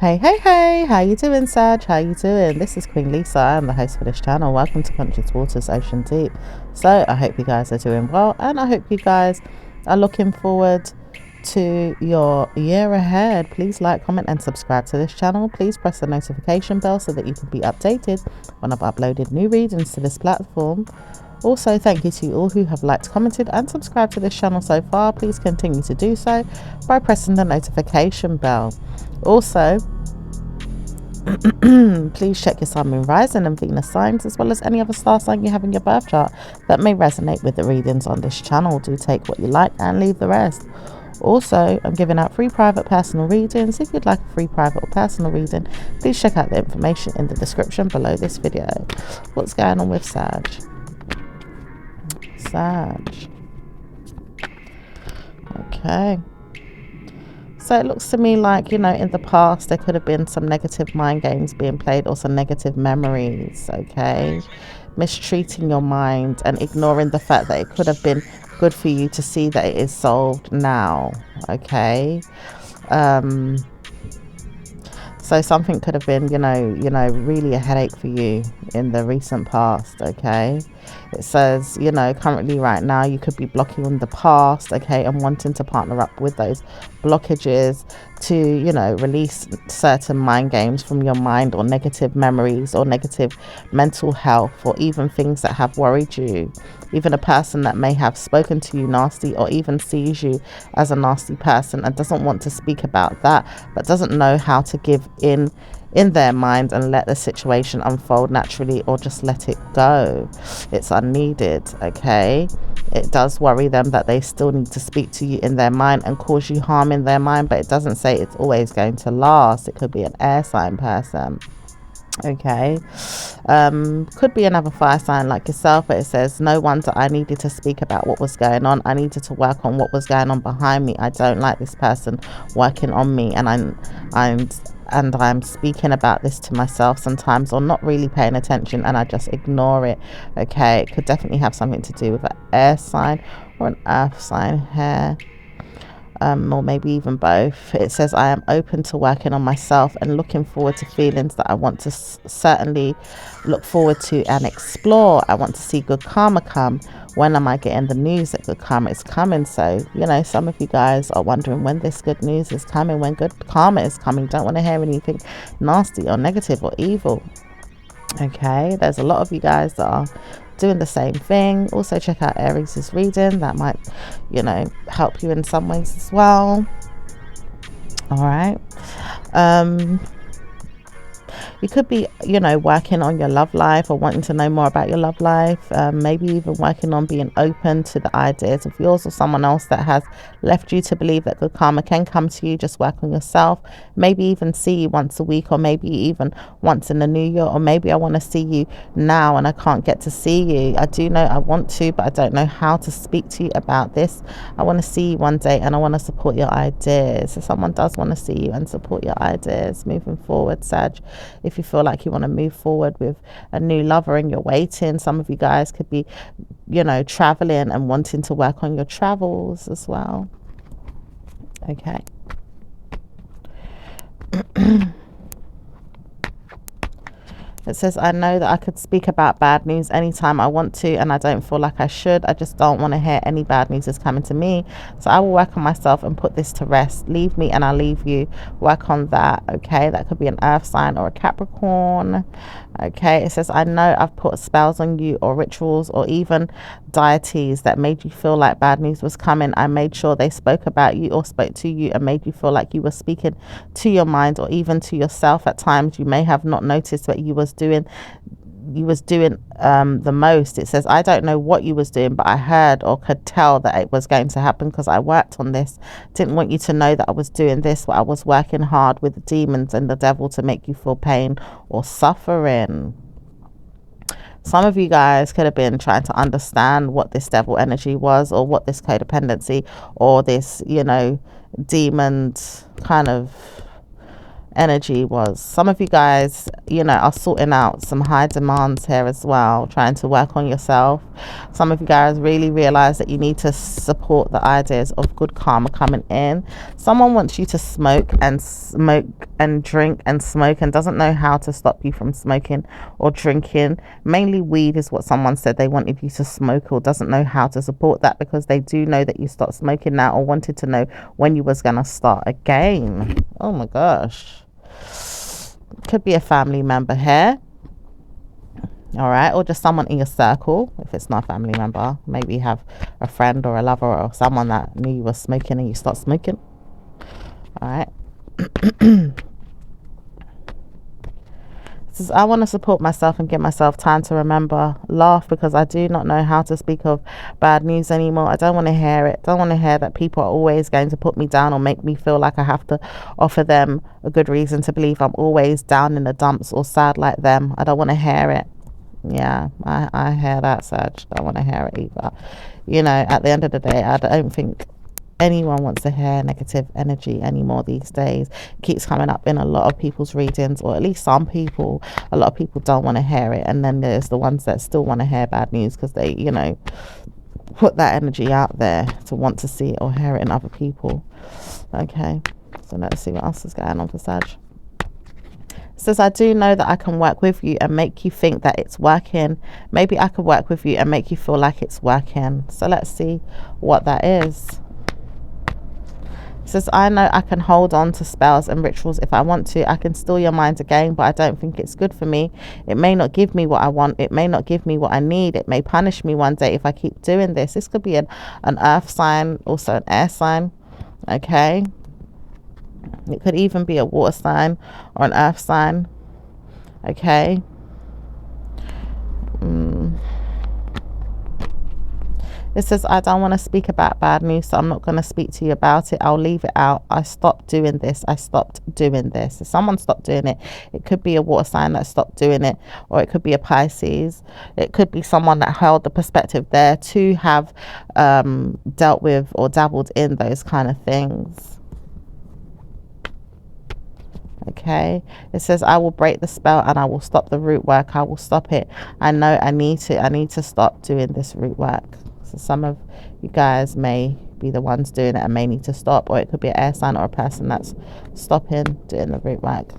Hey, how you doing, Sag? How you doing? This is Queen Lisa. I'm the host for this channel. Welcome to Conscious Waters Ocean Deep. So I hope you guys are doing well, and I hope you guys are looking forward to your year ahead. Please like, comment and subscribe to this channel. Please press the notification bell so that you can be updated when I've uploaded new readings to this platform. Also, thank you to all who have liked, commented and subscribed to this channel so far. Please continue to do so by pressing the notification bell. Also, please check your sun, moon, rising and Venus signs, as well as any other star sign you have in your birth chart that may resonate with the readings on this channel. Do take what you like and leave the rest. Also, I'm giving out free private personal readings. If you'd like a free private or personal reading, please check out the information in the description below this video. What's going on with Sag? Okay, so it looks to me like, in the past there could have been some negative mind games being played or some negative memories. Okay, mistreating your mind and ignoring the fact that it could have been good for you to see that it is solved now. Okay, so something could have been really a headache for you in the recent past. Okay, it says currently right now you could be blocking on the past, okay, and wanting to partner up with those blockages to release certain mind games from your mind, or negative memories, or negative mental health, or even things that have worried you. Even a person that may have spoken to you nasty, or even sees you as a nasty person and doesn't want to speak about that, but doesn't know how to give in their mind and let the situation unfold naturally, or just let it go. It's unneeded. Okay, it does worry them that they still need to speak to you in their mind and cause you harm in their mind, but it doesn't say it's always going to last. It could be an air sign person. Okay, could be another fire sign like yourself, but it says, no wonder I needed to speak about what was going on. I needed to work on what was going on behind me. I don't like this person working on me, and I'm speaking about this to myself sometimes, or not really paying attention, and I just ignore it. Okay, it could definitely have something to do with an air sign or an earth sign here. Or maybe even both. It says, I am open to working on myself and looking forward to feelings that I want to certainly look forward to and explore. I want to see good karma come. When am I getting the news that good karma is coming? So, some of you guys are wondering when this good news is coming, when good karma is coming. Don't want to hear anything nasty or negative or evil. Okay, there's a lot of you guys that are doing the same thing. Also check out Aries' reading. That might help you in some ways as well. All right, you could be working on your love life, or wanting to know more about your love life. Maybe even working on being open to the ideas of yours or someone else that has left you to believe that good karma can come to you. Just work on yourself. Maybe even see you once a week, or maybe even once in the new year. Or maybe I want to see you now and I can't get to see you. I do know I want to, but I don't know how to speak to you about this. I want to see you one day and I want to support your ideas. So someone does want to see you and support your ideas moving forward, Sag. If you feel like you want to move forward with a new lover and you're waiting, some of you guys could be traveling and wanting to work on your travels as well. Okay. It says, I know that I could speak about bad news anytime I want to, and I don't feel like I should. I just don't want to hear any bad news is coming to me. So I will work on myself and put this to rest. Leave me and I'll leave you. Work on that. Okay, that could be an earth sign or a Capricorn. Okay, it says, I know I've put spells on you, or rituals, or even deities that made you feel like bad news was coming. I made sure they spoke about you or spoke to you and made you feel like you were speaking to your mind, or even to yourself. At times you may have not noticed what you was doing the most. It says, I don't know what you was doing, but I heard or could tell that it was going to happen because I worked on this. Didn't want you to know that I was doing this, but I was working hard with the demons and the devil to make you feel pain or suffering. Some of you guys could have been trying to understand what this devil energy was, or what this codependency, or this demon kind of energy was. Some of you guys are sorting out some high demands here as well, trying to work on yourself. Some of you guys really realize that you need to support the ideas of good karma coming in. Someone wants you to smoke and drink and smoke and doesn't know how to stop you from smoking or drinking. Mainly weed is what someone said they wanted you to smoke, or doesn't know how to support that because they do know that you stopped smoking now, or wanted to know when you was going to start again. Oh my gosh. Could be a family member here. All right, or just someone in your circle. If it's not a family member, maybe you have a friend or a lover or someone that knew you were smoking and you stopped smoking. All right. It says, I want to support myself and give myself time to remember, laugh, because I do not know how to speak of bad news anymore. I don't want to hear it. Don't want to hear that people are always going to put me down or make me feel like I have to offer them a good reason to believe I'm always down in the dumps or sad like them. I don't want to hear it. Yeah, I hear that, Sag. Don't want to hear it either. You know, at the end of the day, I don't think anyone wants to hear negative energy anymore these days. It keeps coming up in a lot of people's readings, or at least some people. A lot of people don't want to hear it, and then there's the ones that still want to hear bad news because they, you know, put that energy out there to want to see it or hear it in other people. Okay, so let's see what else is going on for Sag. Says, I do know that I can work with you and make you think that it's working. Maybe I could work with you and make you feel like it's working. So let's see what that is. It says, I know I can hold on to spells and rituals if I want to. I can steal your mind again, but I don't think it's good for me. It may not give me what I want. It may not give me what I need. It may punish me one day if I keep doing this. This could be an earth sign, also an air sign. Okay. It could even be a water sign or an earth sign. Okay. It says, I don't want to speak about bad news, so I'm not going to speak to you about it. I'll leave it out. I stopped doing this. I stopped doing this. If someone stopped doing it, it could be a water sign that stopped doing it, or it could be a Pisces. It could be someone that held the perspective there to have dealt with or dabbled in those kind of things. Okay, it says, I will break the spell and I will stop the root work. I will stop it. I know I need to stop doing this root work. So some of you guys may be the ones doing it and may need to stop, or it could be an air sign or a person that's stopping doing the root work.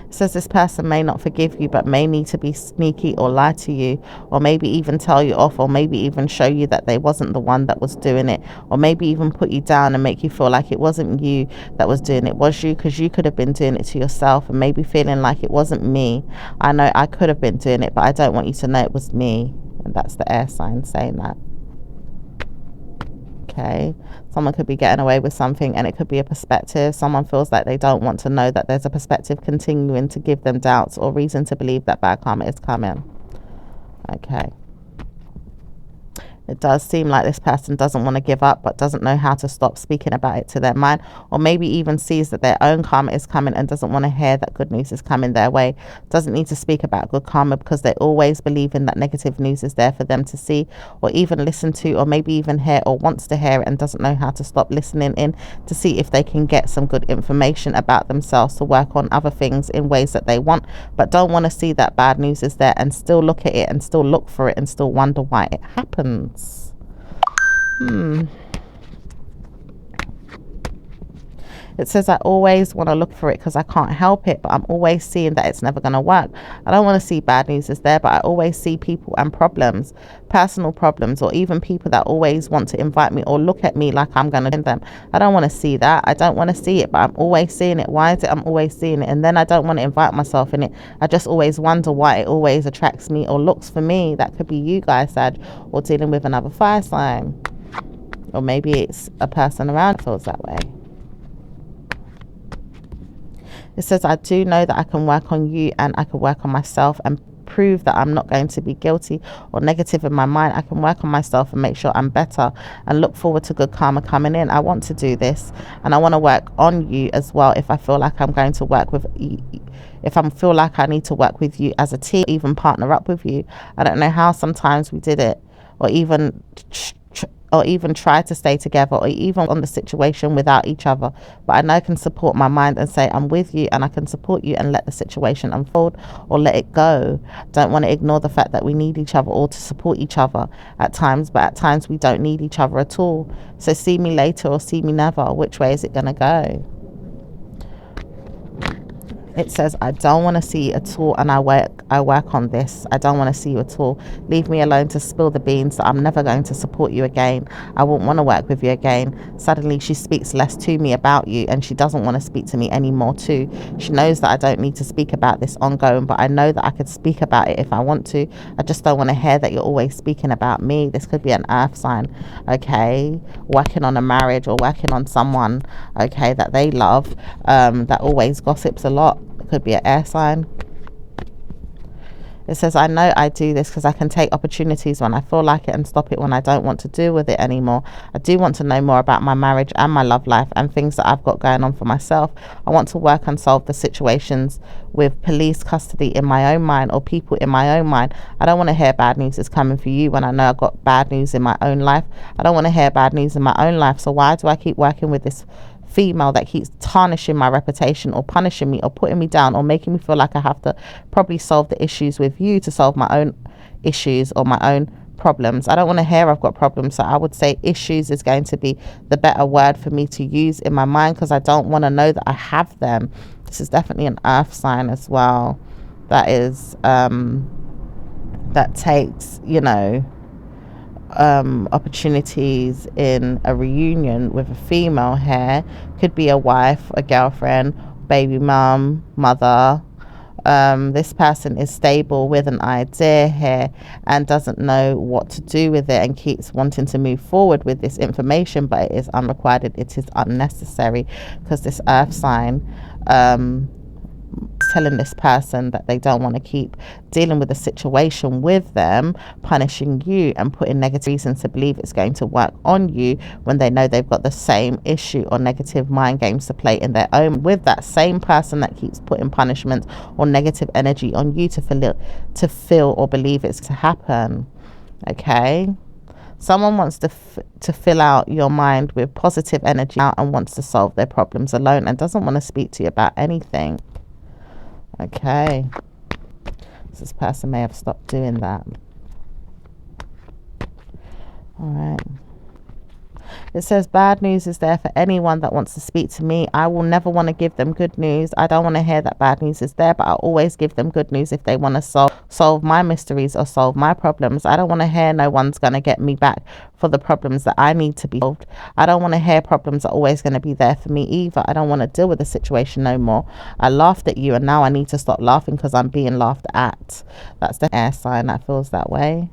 It says, this person may not forgive you, but may need to be sneaky or lie to you, or maybe even tell you off, or maybe even show you that they wasn't the one that was doing it, or maybe even put you down and make you feel like it wasn't you that was doing it, was you, because you could have been doing it to yourself, and maybe feeling like it wasn't me. I know I could have been doing it, but I don't want you to know it was me. And that's the air sign saying that. Okay, someone could be getting away with something, and it could be a perspective. Someone feels like they don't want to know that there's a perspective continuing to give them doubts or reason to believe that bad karma is coming. Okay. It does seem like this person doesn't want to give up, but doesn't know how to stop speaking about it to their mind, or maybe even sees that their own karma is coming and doesn't want to hear that good news is coming their way. Doesn't need to speak about good karma because they always believe in that negative news is there for them to see or even listen to, or maybe even hear, or wants to hear it and doesn't know how to stop listening in to see if they can get some good information about themselves to work on other things in ways that they want, but don't want to see that bad news is there and still look at it and still look for it and still wonder why it happens. It says, I always want to look for it because I can't help it, but I'm always seeing that it's never going to work. I don't want to see bad news is there, but I always see people and problems, personal problems, or even people that always want to invite me or look at me like I'm going to do them. I don't want to see that. I don't want to see it, but I'm always seeing it. Why is it I'm always seeing it? And then I don't want to invite myself in it. I just always wonder why it always attracts me or looks for me. That could be you guys, Sag, or dealing with another fire sign. Or maybe it's a person around feels that way. It says, I do know that I can work on you and I can work on myself and prove that I'm not going to be guilty or negative in my mind. I can work on myself and make sure I'm better and look forward to good karma coming in. I want to do this, and I want to work on you as well if I feel like I'm going to work with you. If I feel like I need to work with you as a team, even partner up with you. I don't know how sometimes we did it, or even or even try to stay together, or even on the situation without each other. But I know I can support my mind and say, I'm with you, and I can support you, and let the situation unfold or let it go. Don't want to ignore the fact that we need each other, or to support each other at times, but at times we don't need each other at all. So see me later or see me never. Which way is it going to go? It says, I don't want to see you at all, and I work on this. I don't want to see you at all. Leave me alone to spill the beans that I'm never going to support you again. I won't want to work with you again. Suddenly she speaks less to me about you, and she doesn't want to speak to me anymore too. She knows that I don't need to speak about this ongoing, but I know that I could speak about it if I want to. I just don't want to hear that you're always speaking about me. This could be an earth sign, okay? Working on a marriage or working on someone, okay, that they love, that always gossips a lot. It could be an air sign. It says, I know I do this because I can take opportunities when I feel like it and stop it when I don't want to deal with it anymore. I do want to know more about my marriage and my love life and things that I've got going on for myself. I want to work and solve the situations with police custody in my own mind, or people in my own mind. I don't want to hear bad news is coming for you when I know I've got bad news in my own life. I don't want to hear bad news in my own life. So why do I keep working with this female that keeps tarnishing my reputation, or punishing me, or putting me down, or making me feel like I have to probably solve the issues with you to solve my own issues or my own problems? I don't want to hear I've got problems. So I would say issues is going to be the better word for me to use in my mind, because I don't want to know that I have them. This is definitely an earth sign as well. That is that takes, you know, opportunities in a reunion with a female here. Could be a wife, a girlfriend, baby mum, mother. This person is stable with an idea here and doesn't know what to do with it, and keeps wanting to move forward with this information, but it is unrequited, it is unnecessary, because this earth sign telling this person that they don't want to keep dealing with the situation with them, punishing you and putting negative reasons to believe it's going to work on you, when they know they've got the same issue or negative mind games to play in their own with that same person that keeps putting punishment or negative energy on you to feel or believe it's to happen. Okay, someone wants to fill out your mind with positive energy and wants to solve their problems alone and doesn't want to speak to you about anything. Okay, this person may have stopped doing that. All right. It says, bad news is there for anyone that wants to speak to me. I will never want to give them good news. I don't want to hear that bad news is there, but I'll always give them good news if they want to solve my mysteries or solve my problems. I don't want to hear no one's going to get me back for the problems that I need to be solved. I don't want to hear problems are always going to be there for me either. I don't want to deal with the situation no more. I laughed at you and now I need to stop laughing because I'm being laughed at. That's the air sign that feels that way.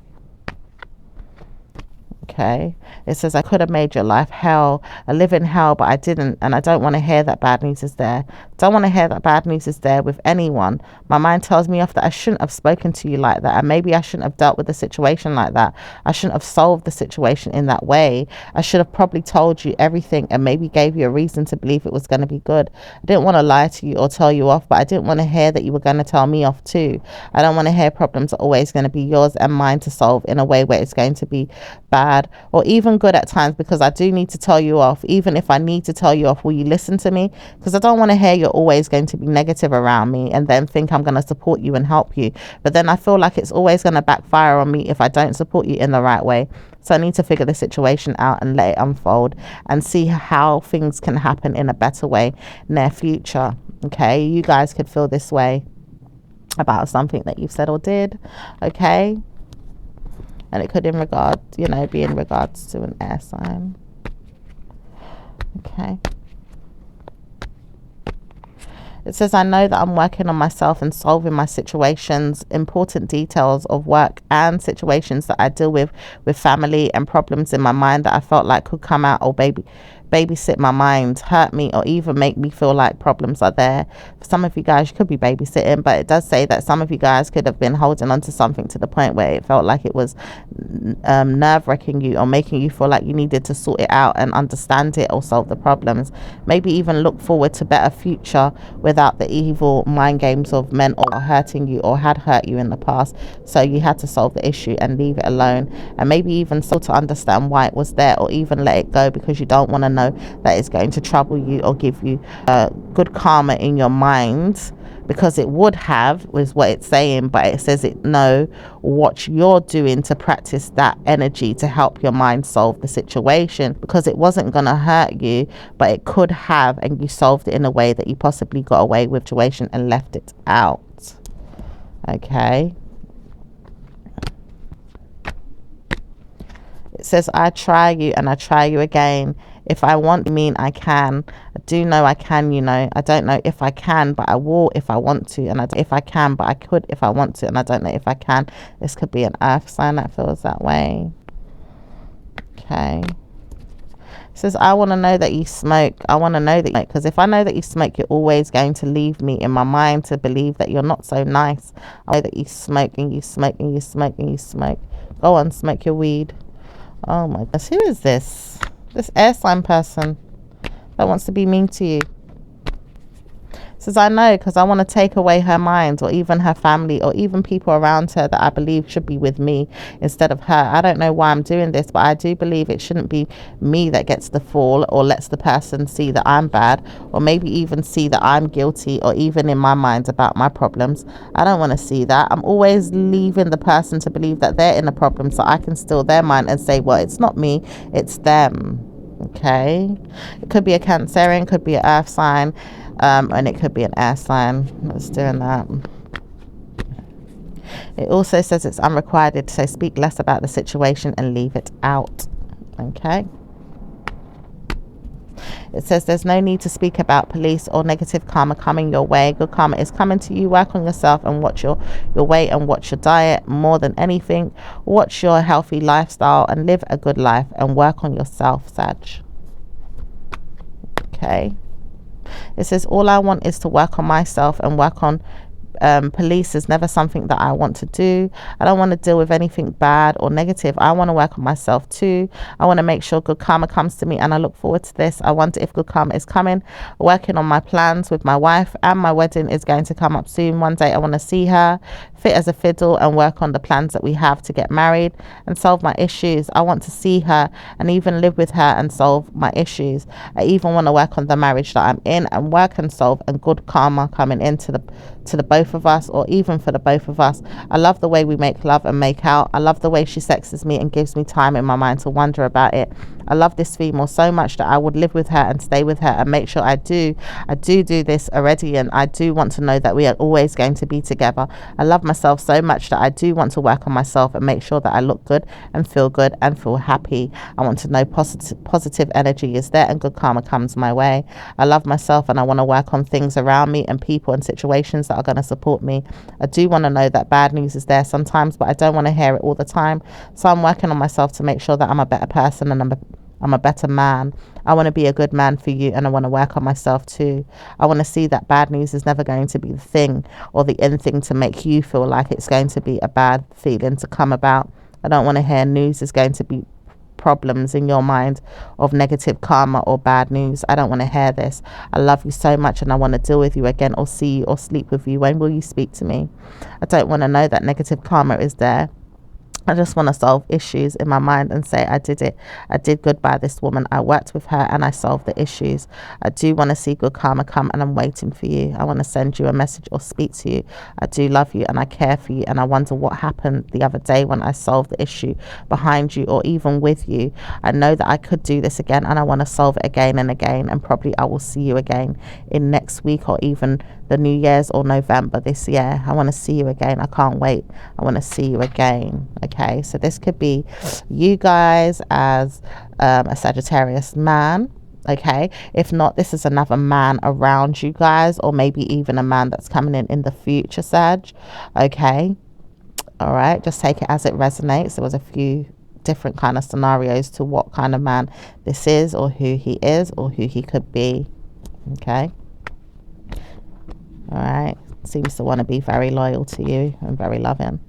Okay, it says, I could have made your life hell, a living hell, but I didn't, and I don't want to hear that bad news is there. Don't want to hear that bad news is there with anyone. My mind tells me off that I shouldn't have spoken to you like that, and maybe I shouldn't have dealt with the situation like that. I shouldn't have solved the situation in that way. I should have probably told you everything and maybe gave you a reason to believe it was going to be good. I didn't want to lie to you or tell you off, but I didn't want to hear that you were going to tell me off too. I don't want to hear problems are always going to be yours and mine to solve in a way where it's going to be bad or even good at times, because I do need to tell you off. Even if I need to tell you off, will you listen to me? Because I don't want to hear you're always going to be negative around me and then think I'm going to support you and help you, but then I feel like it's always going to backfire on me if I don't support you in the right way. So I need to figure the situation out and let it unfold and see how things can happen in a better way near future. Okay, you guys could feel this way about something that you've said or did. Okay, and it could in regard, you know, be in regards to an air sign. Okay. It says, I know that I'm working on myself and solving my situations, important details of work and situations that I deal with family and problems in my mind that I felt like could come out or babysit my mind, hurt me, or even make me feel like problems are there. For some of you guys, you could be babysitting, but it does say that some of you guys could have been holding on to something to the point where it felt like it was nerve-wracking you, or making you feel like you needed to sort it out and understand it or solve the problems. Maybe even look forward to better future without the evil mind games of men or hurting you or had hurt you in the past. So you had to solve the issue and leave it alone, and maybe even so to understand why it was there, or even let it go because you don't want to know that it's going to trouble you or give you good karma in your mind, because it would have, is what it's saying, but it says it no, what you're doing to practice that energy to help your mind solve the situation, because it wasn't going to hurt you, but it could have, and you solved it in a way that you possibly got away with the situation and left it out. Okay. It says, I try you and I try you again. If I want, mean I can. I do know I can, you know. I don't know if I can, but I will if I want to. And if I can, but I could if I want to. And I don't know if I can. This could be an earth sign that feels that way. Okay. It says, I want to know that you smoke. I want to know that you smoke, because if I know that you smoke, you're always going to leave me in my mind to believe that you're not so nice. I know that you smoke and you smoke and you smoke and you smoke. Go on, smoke your weed. Oh my goodness, who is this? This air sign person that wants to be mean to you. Says, I know, because I want to take away her mind, or even her family, or even people around her that I believe should be with me instead of her. I don't know why I'm doing this, but I do believe it shouldn't be me that gets the fall, or lets the person see that I'm bad, or maybe even see that I'm guilty, or even in my mind about my problems. I don't want to see that. I'm always leaving the person to believe that they're in a problem, so I can steal their mind and say, well, it's not me, it's them. Okay. It could be a Cancerian, could be an earth sign, and it could be an air sign that's doing that. It also says it's unrequited, so speak less about the situation and leave it out. Okay. It says there's no need to speak about police or negative karma coming your way. Good karma is coming to you. Work on yourself and watch your weight, and watch your diet more than anything. Watch your healthy lifestyle and live a good life, and work on yourself, Sag. Okay. It says all I want is to work on myself, and work on police is never something that I want to do. I don't want to deal with anything bad or negative. I want to work on myself too. I want to make sure good karma comes to me, and I look forward to this. I wonder if good karma is coming. Working on my plans with my wife, and my wedding is going to come up soon. One day I want to see her, fit as a fiddle, and work on the plans that we have to get married and solve my issues. I want to see her and even live with her and solve my issues. I even want to work on the marriage that I'm in and work and solve, and good karma coming into the both of us, or even for the both of us. I love the way we make love and make out. I love the way she sexes me and gives me time in my mind to wonder about it. I love this female so much that I would live with her and stay with her and make sure I do this already, and I do want to know that we are always going to be together. I love myself so much that I do want to work on myself and make sure that I look good and feel happy. I want to know positive energy is there and good karma comes my way. I love myself, and I want to work on things around me and people and situations that are going to support me. I do want to know that bad news is there sometimes, but I don't want to hear it all the time. So I'm working on myself to make sure that I'm a better person, and I'm a better man. I want to be a good man for you, and I want to work on myself too. I want to see that bad news is never going to be the thing or the end thing to make you feel like it's going to be a bad feeling to come about. I don't want to hear news is going to be problems in your mind of negative karma or bad news. I don't want to hear this. I love you so much, and I want to deal with you again, or see you, or sleep with you. When will you speak to me? I don't want to know that negative karma is there. I just want to solve issues in my mind and say I did it. I did good by this woman. I worked with her and I solved the issues. I do want to see good karma come, and I'm waiting for you. I want to send you a message or speak to you. I do love you and I care for you, and I wonder what happened the other day when I solved the issue behind you or even with you. I know that I could do this again, and I want to solve it again and again, and probably I will see you again in next week, or even the New Year's or November this year. I want to see you again. I can't wait. I want to see you again. Okay, so this could be you guys as a Sagittarius man. Okay, if not, this is another man around you guys, or maybe even a man that's coming in the future, Sag. Okay, all right, just take it as it resonates. There was a few different kind of scenarios to what kind of man this is, or who he is, or who he could be. Okay. All right. Seems to want to be very loyal to you and very loving.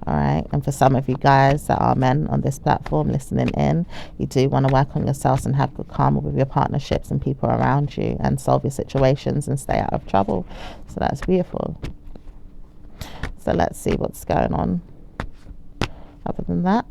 All right. And for some of you guys that are men on this platform listening in, you do want to work on yourselves and have good karma with your partnerships and people around you, and solve your situations and stay out of trouble. So that's beautiful. So let's see what's going on. Other than that,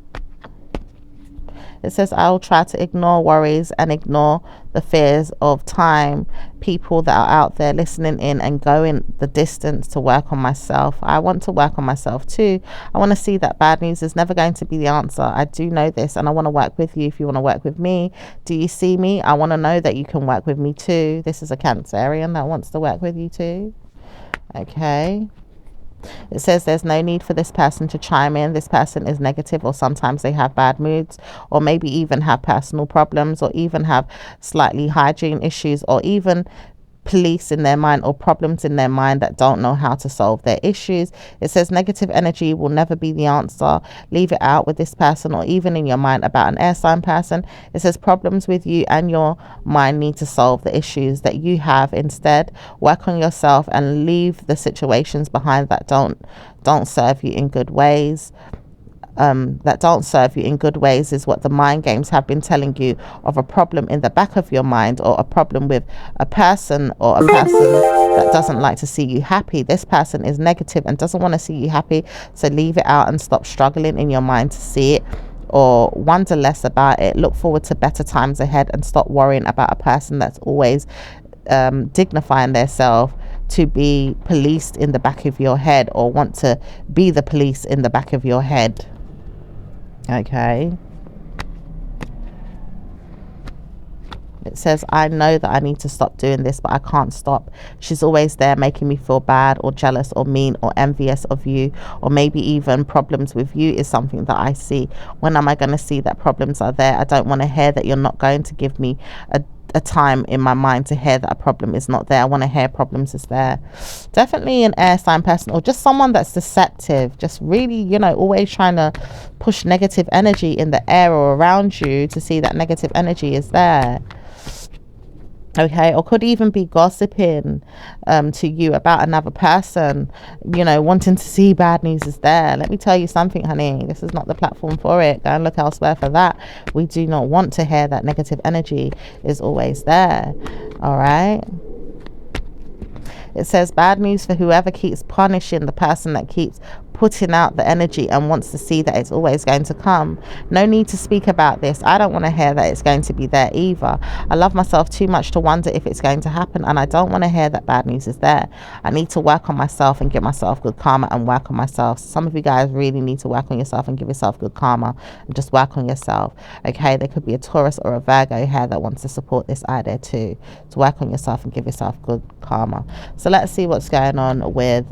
it says, I'll try to ignore worries and ignore the fears of time. People that are out there listening in and going the distance to work on myself. I want to work on myself too. I want to see that bad news is never going to be the answer. I do know this, and I want to work with you if you want to work with me. Do you see me? I want to know that you can work with me too. This is a Cancerian that wants to work with you too. Okay. It says there's no need for this person to chime in. This person is negative, or sometimes they have bad moods, or maybe even have personal problems, or even have slightly hygiene issues, or even police in their mind, or problems in their mind that don't know how to solve their issues. It says negative energy will never be the answer. Leave it out with this person, or even in your mind about an air sign person. It says problems with you and your mind need to solve the issues that you have. Instead, work on yourself and leave the situations behind that don't serve you in good ways. That don't serve you in good ways is what the mind games have been telling you of a problem in the back of your mind, or a problem with a person, or a person that doesn't like to see you happy. This person is negative and doesn't want to see you happy. So leave it out and stop struggling in your mind to see it, or wonder less about it. Look forward to better times ahead and stop worrying about a person that's always dignifying themselves to be policed in the back of your head, or want to be the police in the back of your head. Okay. It says, I know that I need to stop doing this, but I can't stop. She's always there making me feel bad, or jealous, or mean, or envious of you, or maybe even problems with you is something that I see. When am I going to see that problems are there? I don't want to hear that you're not going to give me a time in my mind to hear that a problem is not there. I want to hear problems is there. Definitely an air sign person, or just someone that's deceptive, just really, you know, always trying to push negative energy in the air or around you to see that negative energy is there. Okay, or could even be gossiping to you about another person, you know, wanting to see bad news is there. Let me tell you something, honey, this is not the platform for it. Go and look elsewhere for that. We do not want to hear that negative energy is always there. All right. It says bad news for whoever keeps punishing the person that keeps putting out the energy and wants to see that it's always going to come. No need to speak about this. I don't want to hear that it's going to be there either. I love myself too much to wonder if it's going to happen, and I don't want to hear that bad news is there. I need to work on myself and give myself good karma and work on myself. Some of you guys really need to work on yourself and give yourself good karma and just work on yourself. Okay, there could be a Taurus or a Virgo here that wants to support this idea too, to work on yourself and give yourself good karma. So let's see what's going on with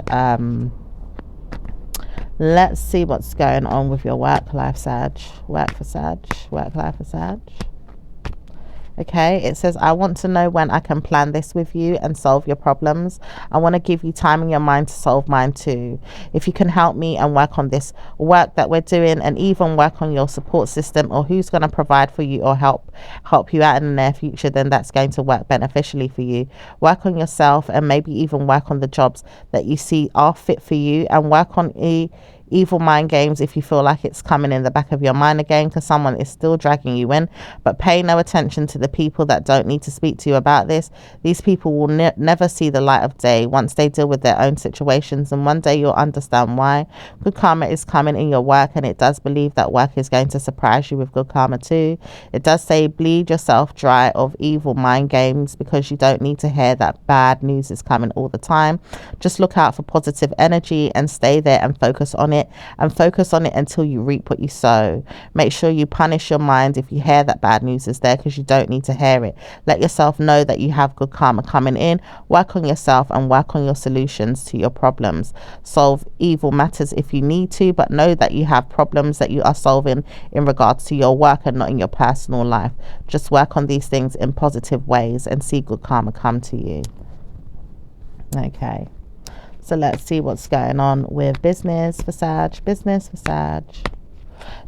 let's see what's going on with your work life, Sag. Work life for Sag. Okay, it says, I want to know when I can plan this with you and solve your problems. I want to give you time in your mind to solve mine too. If you can help me and work on this work that we're doing, and even work on your support system, or who's going to provide for you or help you out in the near future, then that's going to work beneficially for you. Work on yourself, and maybe even work on the jobs that you see are fit for you, and work on evil mind games if you feel like it's coming in the back of your mind again, because someone is still dragging you in. But pay no attention to the people that don't need to speak to you about this. These people will never see the light of day once they deal with their own situations, and one day you'll understand why. Good karma is coming in your work, and it does believe that work is going to surprise you with good karma too. It does say bleed yourself dry of evil mind games, because you don't need to hear that bad news is coming all the time. Just look out for positive energy and stay there and focus on it, and focus on it until you reap what you sow. Make sure you punish your mind if you hear that bad news is there, because you don't need to hear it. Let yourself know that you have good karma coming in. Work on yourself and work on your solutions to your problems. Solve evil matters if you need to, but know that you have problems that you are solving in regards to your work and not in your personal life. Just work on these things in positive ways and see good karma come to you. Okay. So let's see what's going on with business for Sag. Business for Sag.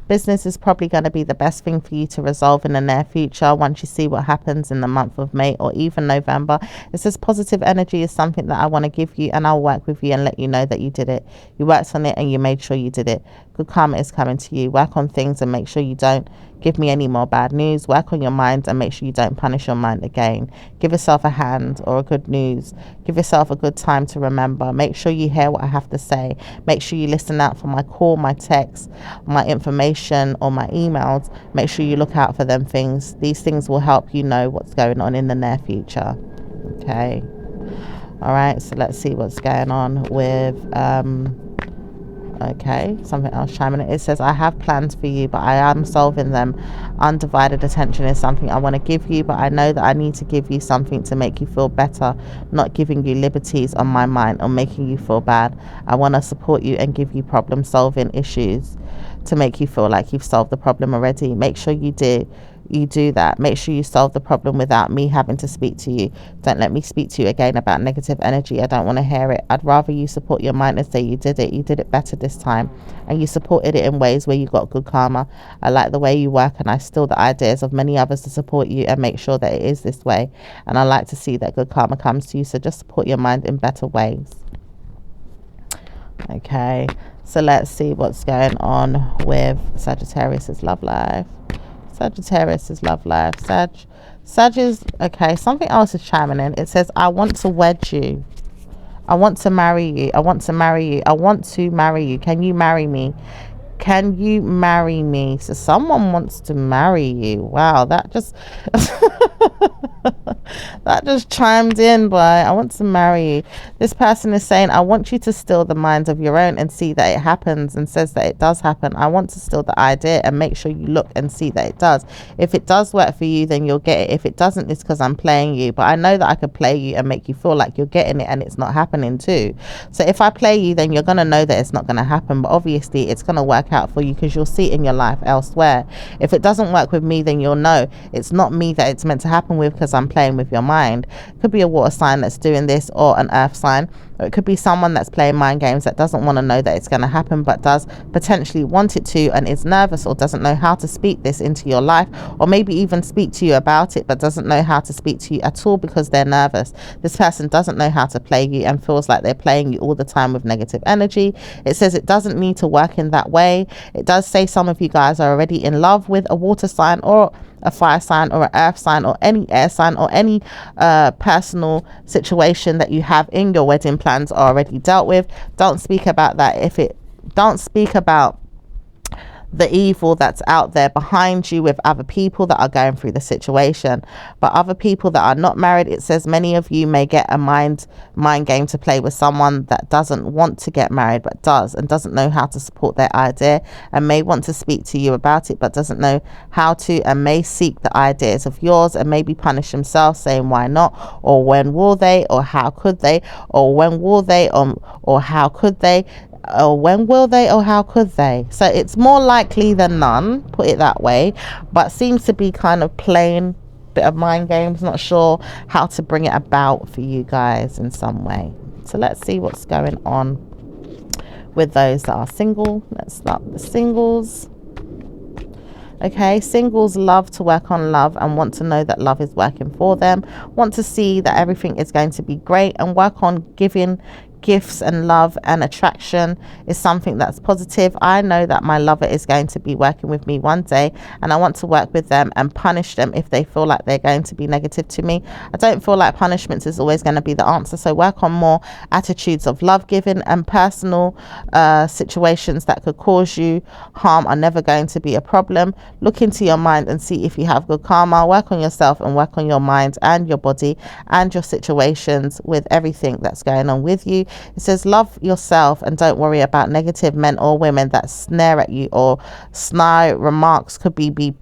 Business is probably going to be the best thing for you to resolve in the near future once you see what happens in the month of May or even November. It says positive energy is something that I want to give you, and I'll work with you and let you know that you did it. You worked on it and you made sure you did it. Good karma is coming to you. Work on things and make sure you don't give me any more bad news. Work on your mind and make sure you don't punish your mind again. Give yourself a hand or a good news. Give yourself a good time to remember. Make sure you hear what I have to say. Make sure you listen out for my call, my text, my information, or my emails. Make sure you look out for them things. These things will help you know what's going on in the near future. Okay. All right. So let's see what's going on with okay, something else chiming in. It says, I have plans for you, but I am solving them. Undivided attention is something I want to give you, but I know that I need to give you something to make you feel better, not giving you liberties on my mind or making you feel bad. I want to support you and give you problem solving issues to make you feel like you've solved the problem already. Make sure you do that. Make sure you solve the problem without me having to speak to you. Don't let me speak to you again about negative energy. I don't want to hear it. I'd rather you support your mind and say you did it better this time, and you supported it in ways where you got good karma. I like the way you work, and I steal the ideas of many others to support you and make sure that it is this way, and I like to see that good karma comes to you. So just support your mind in better ways. Okay, so let's see what's going on with Sagittarius's love life. Sagittarius's love life. Sag is okay. Something else is chiming in. It says, I want to wed you. I want to marry you. I want to marry you. I want to marry you. Can you marry me? Can you marry me? So someone wants to marry you. Wow, that just that just chimed in by I want to marry you. This person is saying, I want you to steal the mind of your own and see that it happens, and says that it does happen. I want to steal the idea and make sure you look and see that it does. If it does work for you, then you'll get it. If it doesn't, it's because I'm playing you. But I know that I could play you and make you feel like you're getting it and it's not happening too. So if I play you, then you're going to know that it's not going to happen. But obviously it's going to work out for you because you'll see it in your life elsewhere. If it doesn't work with me, then you'll know it's not me that it's meant to happen with, because I'm playing with your mind. It could be a water sign that's doing this, or an earth sign, or it could be someone that's playing mind games that doesn't want to know that it's going to happen, but does potentially want it to, and is nervous or doesn't know how to speak this into your life, or maybe even speak to you about it, but doesn't know how to speak to you at all because they're nervous. This person doesn't know how to play you and feels like they're playing you all the time with negative energy. It says it doesn't need to work in that way. It does say some of you guys are already in love with a water sign, or a fire sign, or an earth sign, or any air sign, or any personal situation that you have in your wedding plans are already dealt with. Don't speak about that. Don't speak about the evil that's out there behind you with other people that are going through the situation. But other people that are not married, it says many of you may get a mind game to play with someone that doesn't want to get married but does, and doesn't know how to support their idea, and may want to speak to you about it but doesn't know how to, and may seek the ideas of yours and maybe punish themselves, saying why not, or when will they, or how could they, or when will they, or how could they, or when will they, or how could they. So it's more likely than none, put it that way, but seems to be kind of plain bit of mind games. Not sure how to bring it about for you guys in some way. So let's see what's going on with those that are single. Let's start with the singles. Okay, singles love to work on love and want to know that love is working for them, want to see that everything is going to be great, and work on giving gifts, and love and attraction is something that's positive. I know that my lover is going to be working with me one day, and I want to work with them and punish them if they feel like they're going to be negative to me. I don't feel like punishments is always going to be the answer, so work on more attitudes of love giving, and personal situations that could cause you harm are never going to be a problem. Look into your mind and see if you have good karma. Work on yourself and work on your mind and your body and your situations with everything that's going on with you. It says love yourself and don't worry about negative men or women that snare at you, or snide remarks could be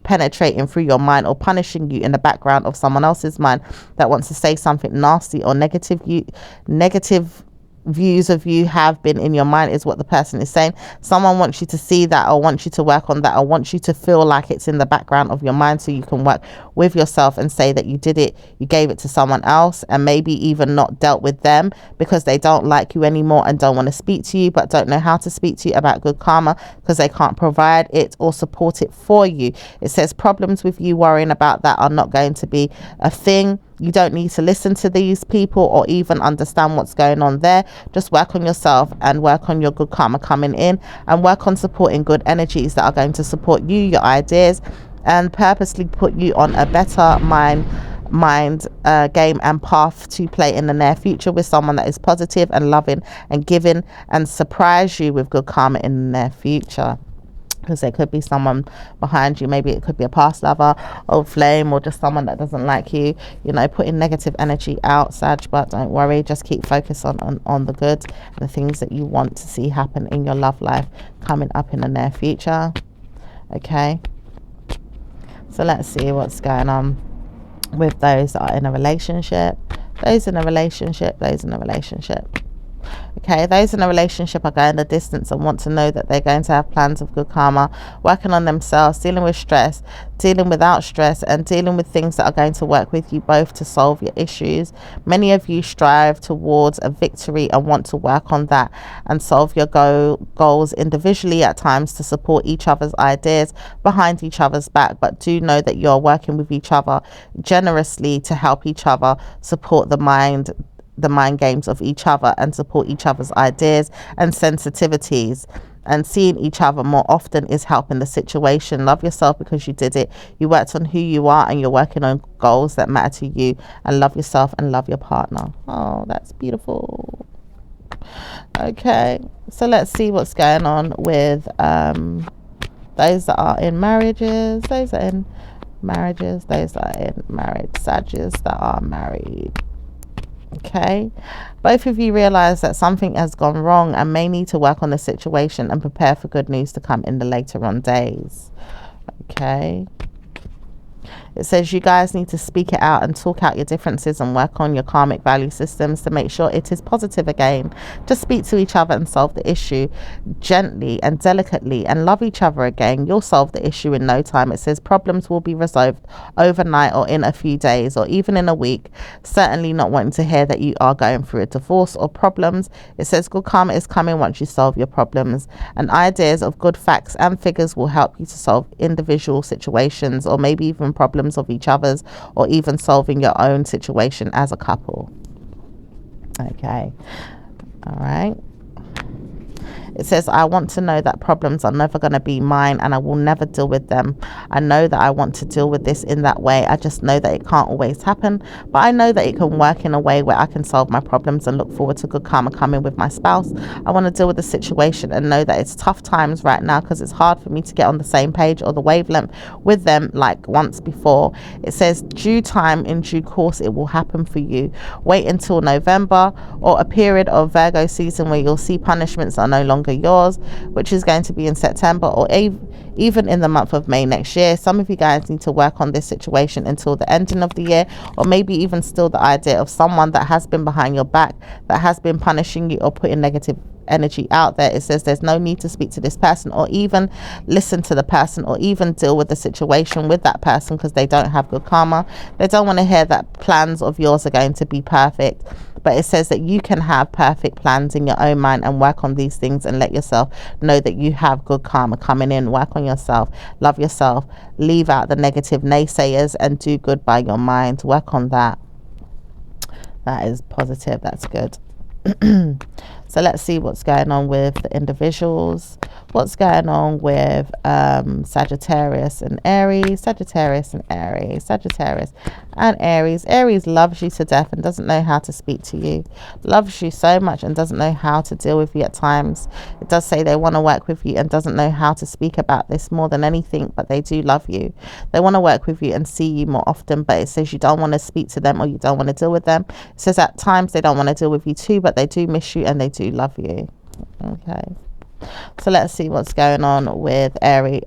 penetrating through your mind or punishing you in the background of someone else's mind that wants to say something nasty or negative views of you have been in your mind, is what the person is saying. Someone wants you to see that, or wants you to work on that, or wants you to feel like it's in the background of your mind, so you can work with yourself and say that you did it, you gave it to someone else, and maybe even not dealt with them because they don't like you anymore and don't want to speak to you, but don't know how to speak to you about good karma because they can't provide it or support it for you. It says problems with you worrying about that are not going to be a thing. You don't need to listen to these people or even understand what's going on there. Just work on yourself and work on your good karma coming in, and work on supporting good energies that are going to support you, your ideas, and purposely put you on a better mind game and path to play in the near future with someone that is positive and loving and giving, and surprise you with good karma in the near future. Because there could be someone behind you, maybe it could be a past lover, old flame, or just someone that doesn't like you, you know, putting negative energy out, Sag. But don't worry, just keep focused on the good and the things that you want to see happen in your love life coming up in the near future. Okay, so let's see what's going on with those that are in a relationship, those in a relationship, those in a relationship. Okay, those in a relationship are going the distance and want to know that they're going to have plans of good karma, working on themselves, dealing with stress, dealing without stress, and dealing with things that are going to work with you both to solve your issues. Many of you strive towards a victory and want to work on that and solve your goals individually at times to support each other's ideas behind each other's back, but do know that you're working with each other generously to help each other support the mind games of each other and support each other's ideas and sensitivities, and seeing each other more often is helping the situation. Love yourself because you did it, you worked on who you are, and you're working on goals that matter to you, and love yourself and love your partner. Oh, that's beautiful. Okay, so let's see what's going on with those that are in marriages, those that are in marriages, those that are in married Sagittarius that are married. Okay, both of you realize that something has gone wrong and may need to work on the situation and prepare for good news to come in the later on days. Okay, it says you guys need to speak it out and talk out your differences and work on your karmic value systems to make sure it is positive again. Just speak to each other and solve the issue gently and delicately, and love each other again. You'll solve the issue in no time. It says problems will be resolved overnight or in a few days or even in a week. Certainly not wanting to hear that you are going through a divorce or problems. It says good karma is coming once you solve your problems, and ideas of good facts and figures will help you to solve individual situations or maybe even problems of each other's, or even solving your own situation as a couple. Okay, all right. It says, I want to know that problems are never going to be mine and I will never deal with them. I know that I want to deal with this in that way. I just know that it can't always happen, but I know that it can work in a way where I can solve my problems and look forward to good karma coming with my spouse. I want to deal with the situation and know that it's tough times right now because it's hard for me to get on the same page or the wavelength with them like once before. It says, due time, in due course, it will happen for you. Wait until November or a period of Virgo season where you'll see punishments are no longer yours, which is going to be in September or even in the month of May next year. Some of you guys need to work on this situation until the ending of the year, or maybe even still the idea of someone that has been behind your back, that has been punishing you or putting negative energy out there. It says there's no need to speak to this person or even listen to the person or even deal with the situation with that person because they don't have good karma. They don't want to hear that plans of yours are going to be perfect. But it says that you can have perfect plans in your own mind and work on these things and let yourself know that you have good karma coming in. Work on yourself, love yourself, leave out the negative naysayers and do good by your mind. Work on that. That is positive. That's good. So let's see what's going on with the individuals. What's going on with Sagittarius and Aries, Sagittarius and Aries, Sagittarius and Aries. Aries loves you to death and doesn't know how to speak to you. Loves you so much and doesn't know how to deal with you at times. It does say they want to work with you and doesn't know how to speak about this more than anything, but they do love you. They want to work with you and see you more often, but it says you don't want to speak to them or you don't want to deal with them. It says at times they don't want to deal with you too, but they do miss you and they do love you. Okay, so let's see what's going on with Aries.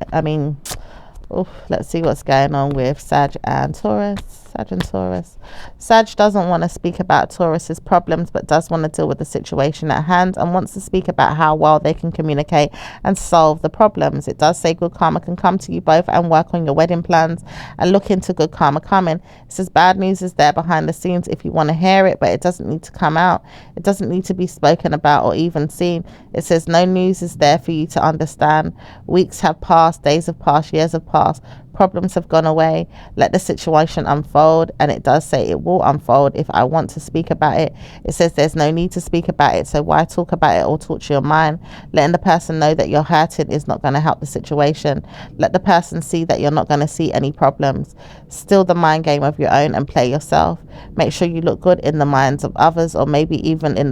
Let's see what's going on with Sag and Taurus. Sag and Taurus. Sag doesn't want to speak about Taurus's problems, but does want to deal with the situation at hand and wants to speak about how well they can communicate and solve the problems. It does say good karma can come to you both and work on your wedding plans and look into good karma coming. It says bad news is there behind the scenes if you want to hear it, but it doesn't need to come out. It doesn't need to be spoken about or even seen. It says no news is there for you to understand. Weeks have passed, days have passed, years have passed. Problems have gone away. Let the situation unfold. And it does say it will unfold if I want to speak about it. It says there's no need to speak about it, so why talk about it or torture your mind? Letting the person know that you're hurting is not going to help the situation. Let the person see that you're not going to see any problems. Still the mind game of your own and play yourself. Make sure you look good in the minds of others, or maybe even in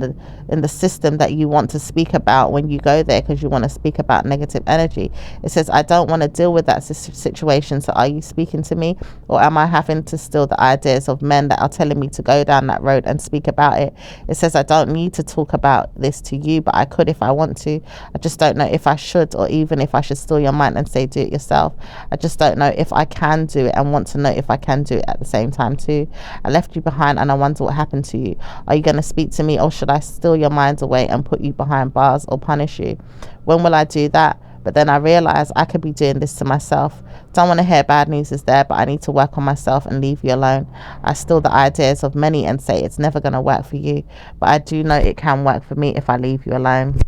the system that you want to speak about when you go there, because you want to speak about negative energy. It says I don't want to deal with that situation. So are you speaking to me, or am I having to steal the ideas of men that are telling me to go down that road and speak about it? It says I don't need to talk about this to you, but I could if I want to. I just don't know if I should, or even if I should steal your mind and say do it yourself. I just don't know if I can do it and want to know if I can do it at the same time too. I left you behind and I wonder what happened to you. Are you going to speak to me, or should I steal your mind away and put you behind bars or punish you? When will I do that? But then I realize I could be doing this to myself. Don't want to hear bad news is there, but I need to work on myself and leave you alone. I steal the ideas of many and say it's never going to work for you, but I do know it can work for me if I leave you alone.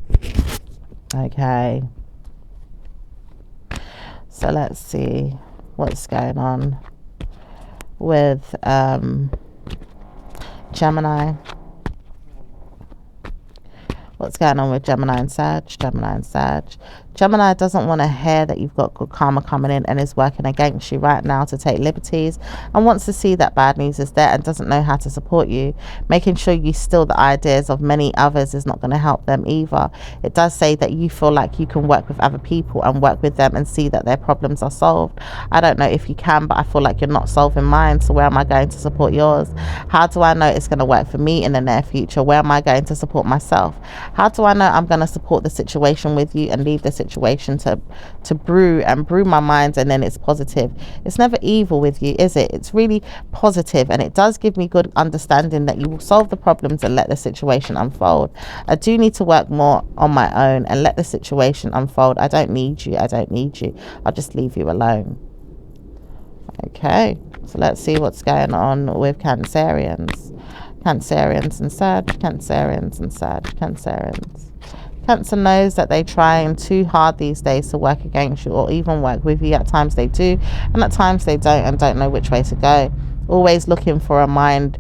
Okay. So let's see what's going on with Gemini. What's going on with Gemini and Sag? Gemini and Sag. Gemini doesn't want to hear that you've got good karma coming in and is working against you right now to take liberties, and wants to see that bad news is there and doesn't know how to support you. Making sure you steal the ideas of many others is not going to help them either. It does say that you feel like you can work with other people and work with them and see that their problems are solved. I don't know if you can, but I feel like you're not solving mine, so where am I going to support yours? How do I know it's going to work for me in the near future? Where am I going to support myself? How do I know I'm going to support the situation with you and leave the situation to brew my mind, and then it's positive? It's never evil with you, is it? It's really positive, and it does give me good understanding that you will solve the problems and let the situation unfold. I do need to work more on my own and let the situation unfold. I don't need you. I'll just leave you alone. Okay, so let's see what's going on with Cancerians and Sag. Cancer knows that they're trying too hard these days to work against you or even work with you. At times they do, and at times they don't, and don't know which way to go. Always looking for a mind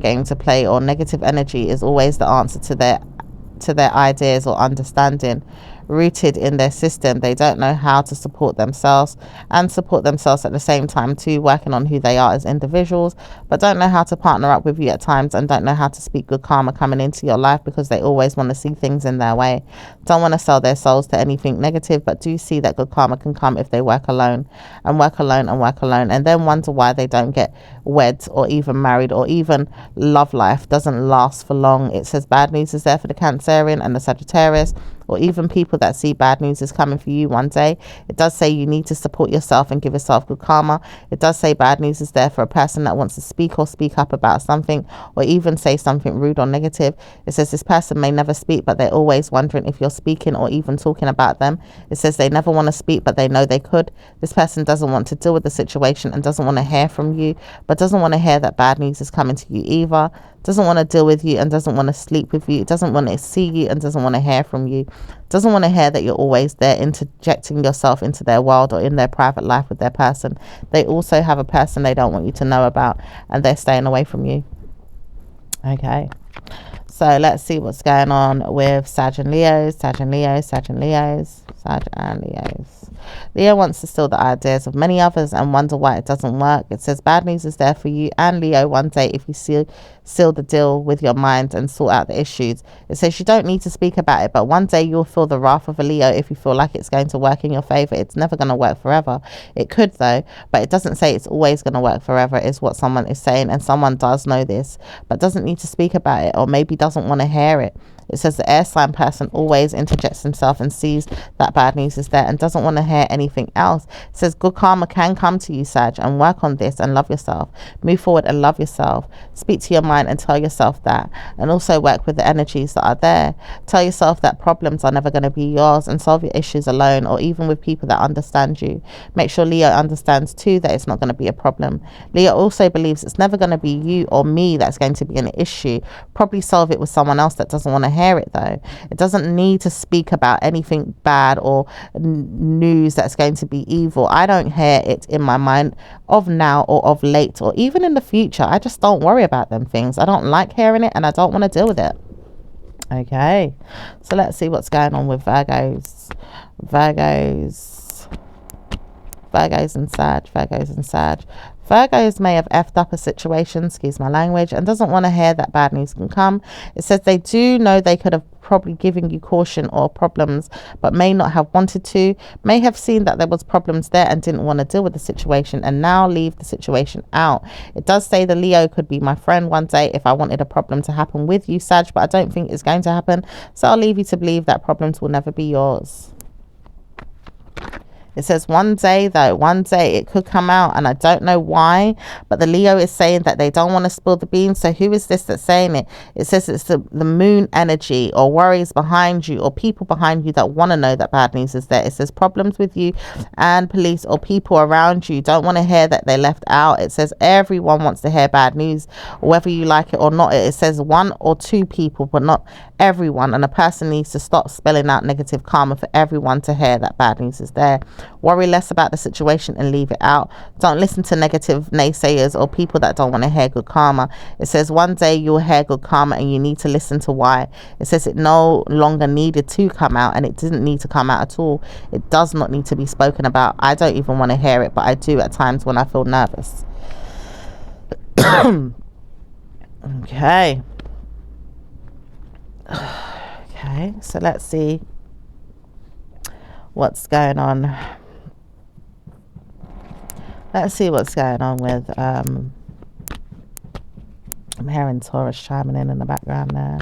game to play, or negative energy is always the answer to their ideas or understanding. Rooted in their system, they don't know how to support themselves and support themselves at the same time too, working on who they are as individuals, but don't know how to partner up with you at times, and don't know how to speak good karma coming into your life because they always want to see things in their way. Don't want to sell their souls to anything negative, but do see that good karma can come if they work alone, and then wonder why they don't get wed or even married, or even love life doesn't last for long. It says bad news is there for the Cancerian and the Sagittarius, or even people that see bad news is coming for you one day. It does say you need to support yourself and give yourself good karma. It does say bad news is there for a person that wants to speak or speak up about something, or even say something rude or negative. It says this person may never speak, but they're always wondering if you're speaking or even talking about them. It says they never want to speak, but they know they could. This person doesn't want to deal with the situation and doesn't want to hear from you, but doesn't want to hear that bad news is coming to you either. Doesn't want to deal with you and doesn't want to sleep with you. Doesn't want to see you and doesn't want to hear from you. Doesn't want to hear that you're always there interjecting yourself into their world or in their private life with their person. They also have a person they don't want you to know about, and they're staying away from you. Okay, so let's see what's going on with Sag and Leos. Leo wants to steal the ideas of many others and wonder why it doesn't work. It says bad news is there for you and Leo one day if you seal the deal with your mind and sort out the issues. It says you don't need to speak about it, but one day you'll feel the wrath of a Leo if you feel like it's going to work in your favor. It's never going to work forever. It could though, but it doesn't say it's always going to work forever, is what someone is saying, and someone does know this but doesn't need to speak about it, or maybe doesn't want to hear it. It says the air sign person always interjects himself and sees that bad news is there and doesn't want to hear anything else. It says good karma can come to you, Sag, and work on this and love yourself. Move forward and love yourself. Speak to your mind and tell yourself that, and also work with the energies that are there. Tell yourself that problems are never going to be yours, and solve your issues alone or even with people that understand you. Make sure Leo understands too that it's not going to be a problem. Leo also believes it's never going to be you or me that's going to be an issue. Probably solve it with someone else that doesn't want to hear it though. It doesn't need to speak about anything bad or news that's going to be evil. I don't hear it in my mind of now or of late or even in the future. I just don't worry about them things. I don't like hearing it and I don't want to deal with it. Okay, so let's see what's going on with Virgos and Sag. Virgos may have effed up a situation, excuse my language, and doesn't want to hear that bad news can come. It says they do know they could have probably given you caution or problems, but may not have wanted to, may have seen that there was problems there and didn't want to deal with the situation and now leave the situation out. It does say the Leo could be my friend one day if I wanted a problem to happen with you, Sag, but I don't think it's going to happen. So I'll leave you to believe that problems will never be yours. It says one day though, one day it could come out and I don't know why, but the Leo is saying that they don't want to spill the beans. So who is this that's saying it? It says it's the moon energy or worries behind you or people behind you that want to know that bad news is there. It says problems with you and police or people around you don't want to hear that they left out. It says everyone wants to hear bad news, whether you like it or not. It says one or two people, but not everyone, and a person needs to stop spelling out negative karma for everyone to hear that bad news is there. Worry less about the situation and leave it out. Don't listen to negative naysayers or people that don't want to hear good karma. It says one day you'll hear good karma and you need to listen to why. It says it no longer needed to come out and it didn't need to come out at all. It does not need to be spoken about. I don't even want to hear it, but I do at times when I feel nervous. Okay. Okay, so let's see what's going on. Let's see what's going on with I'm hearing Taurus chiming in the background there.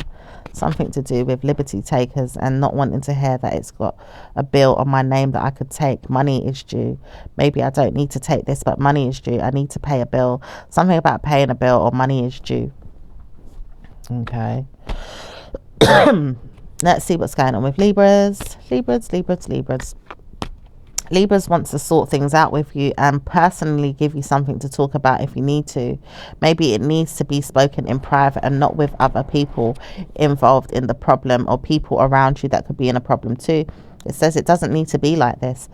Something to do with liberty takers and not wanting to hear that it's got a bill on my name that I could take. Money is due. Maybe I don't need to take this, but money is due. I need to pay a bill. Something about paying a bill or money is due. Okay. Let's see what's going on with Libras. Libras wants to sort things out with you and personally give you something to talk about if you need to. Maybe it needs to be spoken in private and not with other people involved in the problem or people around you that could be in a problem too. It says it doesn't need to be like this.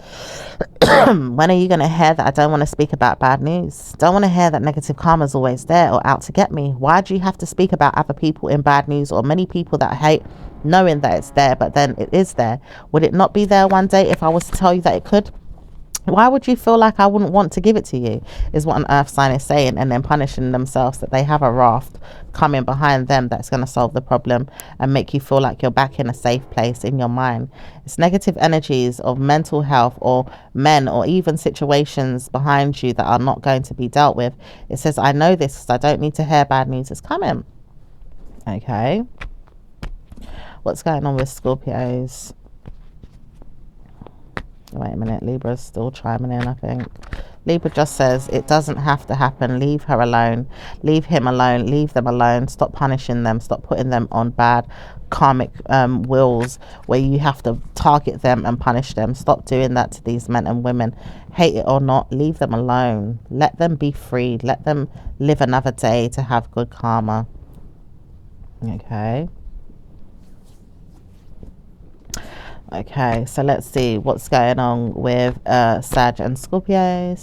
When are you going to hear that I don't want to speak about bad news? Don't want to hear that negative karma is always there or out to get me. Why do you have to speak about other people in bad news or many people that I hate, knowing that it's there, but then it is there? Would it not be there one day if I was to tell you that it could? Why would you feel like I wouldn't want to give it to you, is what an earth sign is saying, and then punishing themselves that they have a raft coming behind them that's going to solve the problem and make you feel like you're back in a safe place in your mind. It's negative energies of mental health or men or even situations behind you that are not going to be dealt with. It says, I know this because I don't need to hear bad news is coming. Okay. What's going on with Scorpios? Wait a minute, Libra's still chiming in, I think. Libra just says, it doesn't have to happen. Leave her alone. Leave him alone. Leave them alone. Stop punishing them. Stop putting them on bad karmic wills where you have to target them and punish them. Stop doing that to these men and women. Hate it or not, leave them alone. Let them be free. Let them live another day to have good karma. Okay. Okay, so let's see what's going on with Sag and Scorpio.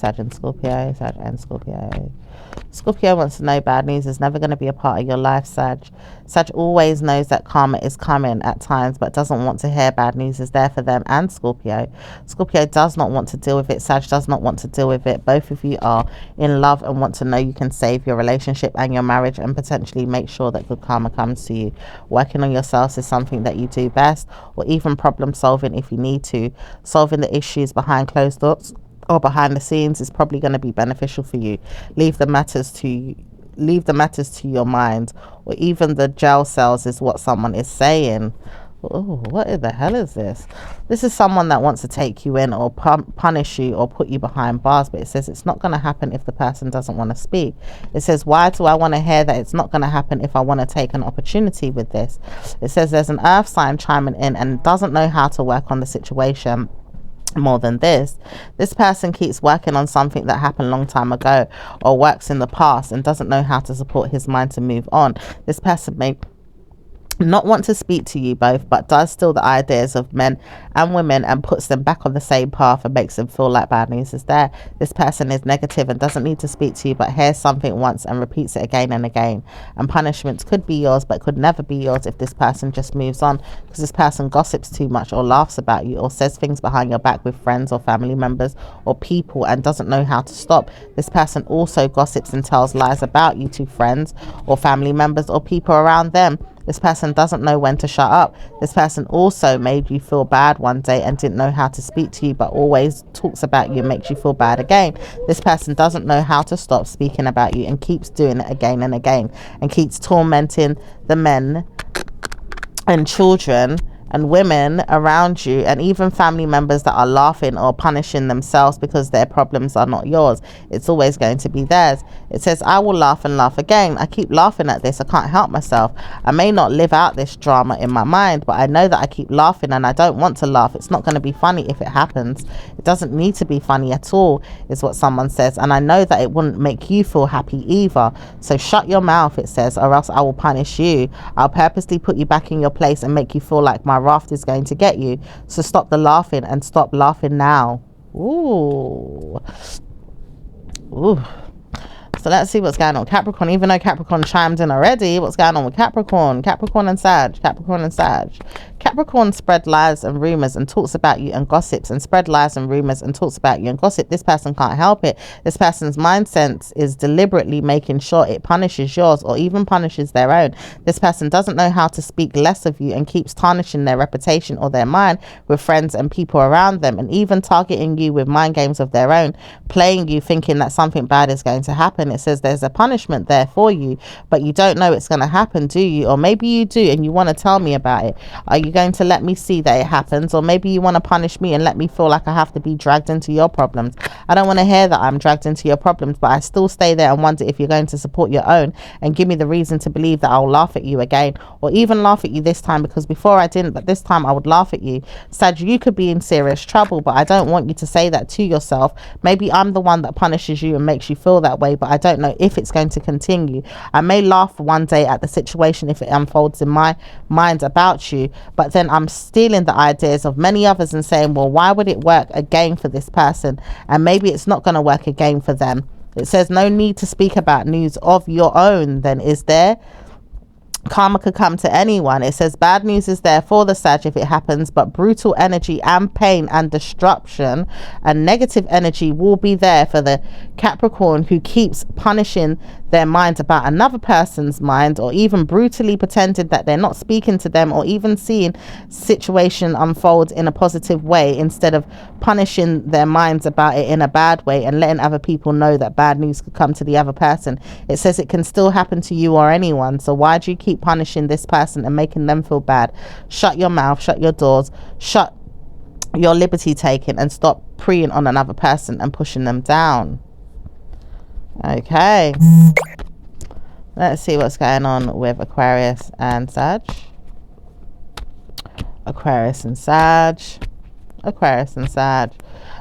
Scorpio wants to know bad news is never going to be a part of your life, Sag. Sag always knows that karma is coming at times, but doesn't want to hear bad news is there for them and Scorpio. Scorpio does not want to deal with it. Sag does not want to deal with it. Both of you are in love and want to know you can save your relationship and your marriage and potentially make sure that good karma comes to you. Working on yourselves is something that you do best, or even problem solving if you need to. Solving the issues behind closed doors or behind the scenes is probably going to be beneficial for you. Leave the matters to leave the matters to your mind, or even the jail cells is what someone is saying. Oh, what the hell is this? This is someone that wants to take you in or punish you or put you behind bars, but it says it's not going to happen if the person doesn't want to speak. It says, why do I want to hear that it's not going to happen if I want to take an opportunity with this? It says there's an earth sign chiming in and doesn't know how to work on the situation. More than this person keeps working on something that happened a long time ago or works in the past and doesn't know how to support his mind to move on. This person may not want to speak to you both, but does steal the ideas of men and women and puts them back on the same path and makes them feel like bad news is there. This person is negative and doesn't need to speak to you, but hears something once and repeats it again and again, and punishments could be yours but could never be yours if this person just moves on, because this person gossips too much or laughs about you or says things behind your back with friends or family members or people and doesn't know how to stop. This person also gossips and tells lies about you to friends or family members or people around them. This person doesn't know when to shut up. This person also made you feel bad one day and didn't know how to speak to you, but always talks about you and makes you feel bad again. This person doesn't know how to stop speaking about you and keeps doing it again and again and keeps tormenting the men and children and women around you and even family members that are laughing or punishing themselves because their problems are not yours. It's always going to be theirs. It says, I will laugh and laugh again. I keep laughing at this. I can't help myself. I may not live out this drama in my mind, but I know that I keep laughing and I don't want to laugh. It's not going to be funny if it happens. It doesn't need to be funny at all, is what someone says. And I know that it wouldn't make you feel happy either. So shut your mouth, it says, or else I will punish you. I'll purposely put you back in your place and make you feel like my raft is going to get you. So stop the laughing and stop laughing now. Ooh. So let's see what's going on. Capricorn, even though Capricorn chimed in already, what's going on with Capricorn? Capricorn and Sag. Capricorn spread lies and rumors and talks about you and gossips and spread lies and rumors and talks about you and gossip. This person can't help it. This person's mindset is deliberately making sure it punishes yours or even punishes their own. This person doesn't know how to speak less of you and keeps tarnishing their reputation or their mind with friends and people around them, and even targeting you with mind games of their own, playing you thinking that something bad is going to happen. It says there's a punishment there for you, but you don't know it's going to happen, do you? Or maybe you do and you want to tell me about it. Are you going to let me see that it happens? Or maybe you want to punish me and let me feel like I have to be dragged into your problems. I don't want to hear that I'm dragged into your problems, but I still stay there and wonder if you're going to support your own and give me the reason to believe that I'll laugh at you again, or even laugh at you this time, because before I didn't, but this time I would laugh at you. Sag, you could be in serious trouble, but I don't want you to say that to yourself. Maybe I'm the one that punishes you and makes you feel that way, but I don't know if it's going to continue. I may laugh one day at the situation if it unfolds in my mind about you, but then I'm stealing the ideas of many others and saying, well, why would it work again for this person? And maybe it's not going to work again for them. It says no need to speak about news of your own then, is there? Karma could come to anyone. It says bad news is there for the Sag if it happens, but brutal energy and pain and destruction and negative energy will be there for the Capricorn who keeps punishing their mind about another person's mind, or even brutally pretending that they're not speaking to them, or even seeing situation unfold in a positive way instead of punishing their minds about it in a bad way and letting other people know that bad news could come to the other person. It says it can still happen to you or anyone, so why do you keep punishing this person and making them feel bad? Shut your mouth, shut your doors, shut your liberty taking, and stop preying on another person and pushing them down. Okay, let's see what's going on with Aquarius and Sag. Aquarius and Sag.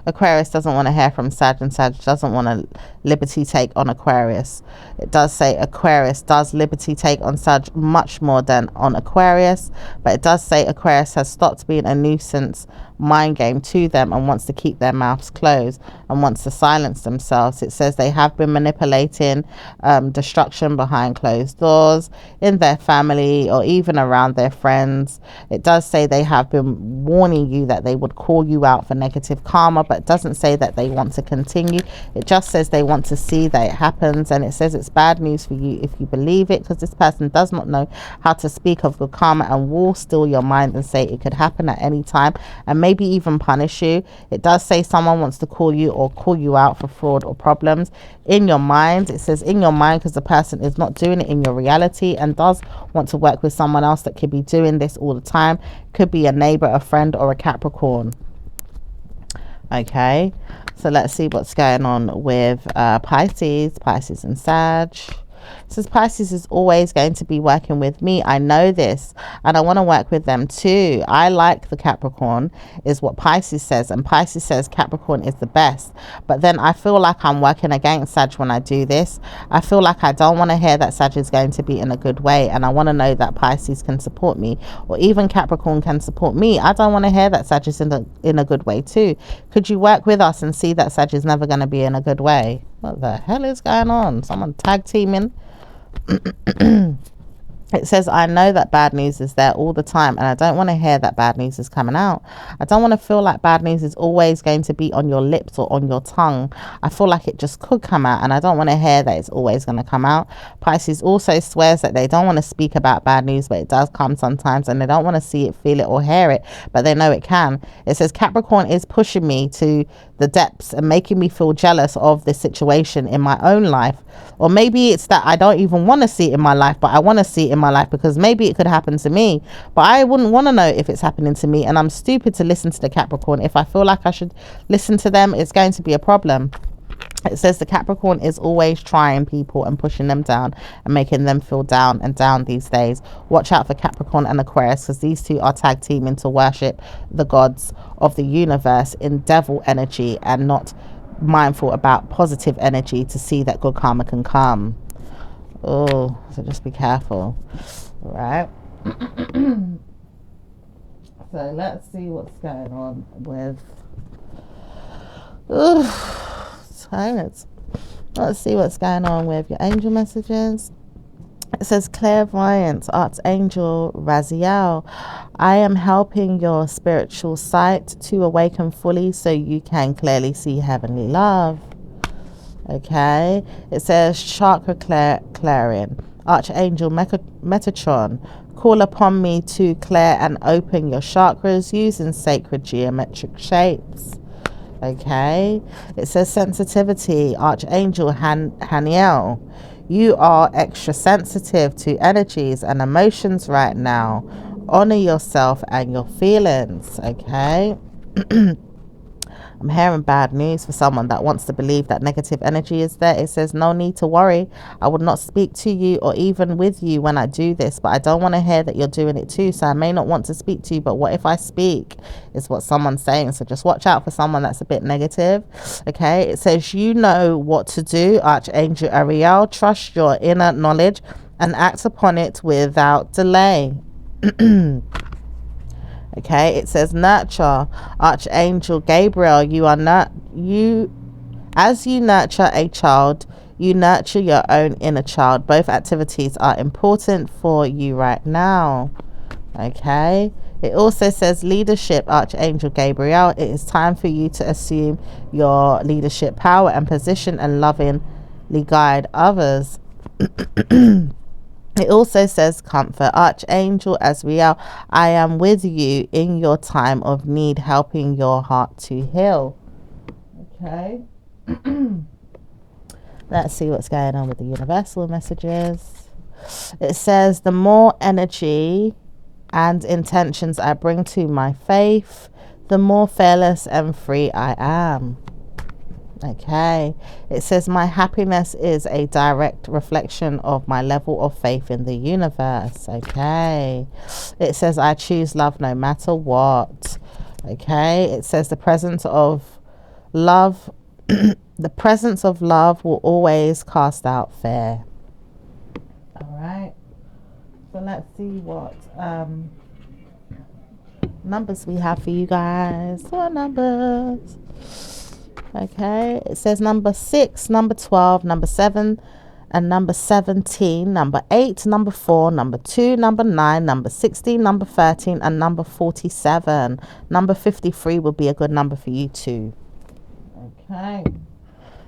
Aquarius doesn't want to hear from Sag, and Sag doesn't want to liberty take on Aquarius. It does say Aquarius does liberty take on Sag much more than on Aquarius, but it does say Aquarius has stopped being a nuisance mind game to them and wants to keep their mouths closed and wants to silence themselves. It says they have been manipulating destruction behind closed doors in their family or even around their friends. It does say they have been warning you that they would call you out for negative karma, but but it doesn't say that they want to continue. It just says they want to see that it happens, and it says it's bad news for you if you believe it, because this person does not know how to speak of good karma and will steal your mind and say it could happen at any time and maybe even punish you. It does say someone wants to call you or call you out for fraud or problems in your mind. It says in your mind, because the person is not doing it in your reality and does want to work with someone else that could be doing this all the time. Could be a neighbor, a friend, or a Capricorn. Okay, so let's see what's going on with Pisces and Sag. It says Pisces is always going to be working with me. I know this, and I want to work with them too. I like the Capricorn, is what Pisces says, and Pisces says Capricorn is the best. But then I feel like I'm working against Sag when I do this. I feel like I don't want to hear that Sag is going to be in a good way, and I want to know that Pisces can support me, or even Capricorn can support me. I don't want to hear that Sag is in a good way too. Could you work with us and see that Sag is never going to be in a good way? What the hell is going on? Someone tag teaming. It says, I know that bad news is there all the time, and I don't want to hear that bad news is coming out. I don't want to feel like bad news is always going to be on your lips or on your tongue. I feel like it just could come out, and I don't want to hear that it's always going to come out. Pisces also swears that they don't want to speak about bad news, but it does come sometimes, and they don't want to see it, feel it, or hear it, but they know it can. It says Capricorn is pushing me to the depths and making me feel jealous of this situation in my own life. Or maybe it's that I don't even want to see it in my life, but I want to see it in my life because maybe it could happen to me, but I wouldn't want to know if it's happening to me, and I'm stupid to listen to the Capricorn. If I feel like I should listen to them, it's going to be a problem. It says the Capricorn is always trying people and pushing them down and making them feel down and down these days. Watch out for Capricorn and Aquarius, because these two are tag teaming to worship the gods of the universe in devil energy and not mindful about positive energy to see that good karma can come. Oh, so just be careful. All right. So let's see what's going on with silence. Let's see what's going on with your angel messages. It says clairvoyance, Archangel Raziel. I am helping your spiritual sight to awaken fully so you can clearly see heavenly love. Okay. It says chakra clearing, Archangel Metatron. Call upon me to clear and open your chakras using sacred geometric shapes. Okay. It says sensitivity, Archangel Haniel. You are extra sensitive to energies and emotions right now. Honor yourself and your feelings. Okay. I'm hearing bad news for someone that wants to believe that negative energy is there. It says, no need to worry. I would not speak to you or even with you when I do this, but I don't want to hear that you're doing it too. So I may not want to speak to you, but what if I speak, is what someone's saying. So just watch out for someone that's a bit negative. Okay. It says, you know what to do, Archangel Ariel. Trust your inner knowledge and act upon it without delay. Okay, it says nurture, Archangel Gabriel. As you nurture a child, you nurture your own inner child. Both activities are important for you right now. Okay. It also says leadership, Archangel Gabriel. It is time for you to assume your leadership power and position and lovingly guide others. It also says comfort, Archangel Azrael. I am with you in your time of need, helping your heart to heal. Okay. Let's see what's going on with the universal messages. It says the more energy and intentions I bring to my faith, the more fearless and free I am. Okay. It says my happiness is a direct reflection of my level of faith in the universe. Okay. It says I choose love no matter what. Okay. It says the presence of love the presence of love will always cast out fear. All right. So let's see what numbers we have for you guys. What numbers? Okay, it says number 6, number 12, number 7, and number 17, number 8, number 4, number 2, number 9, number 16, number 13, and number 47. Number 53 would be a good number for you too. Okay.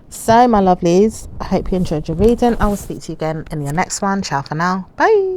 So, my lovelies, I hope you enjoyed your reading. I will speak to you again in your next one. Ciao for now. Bye.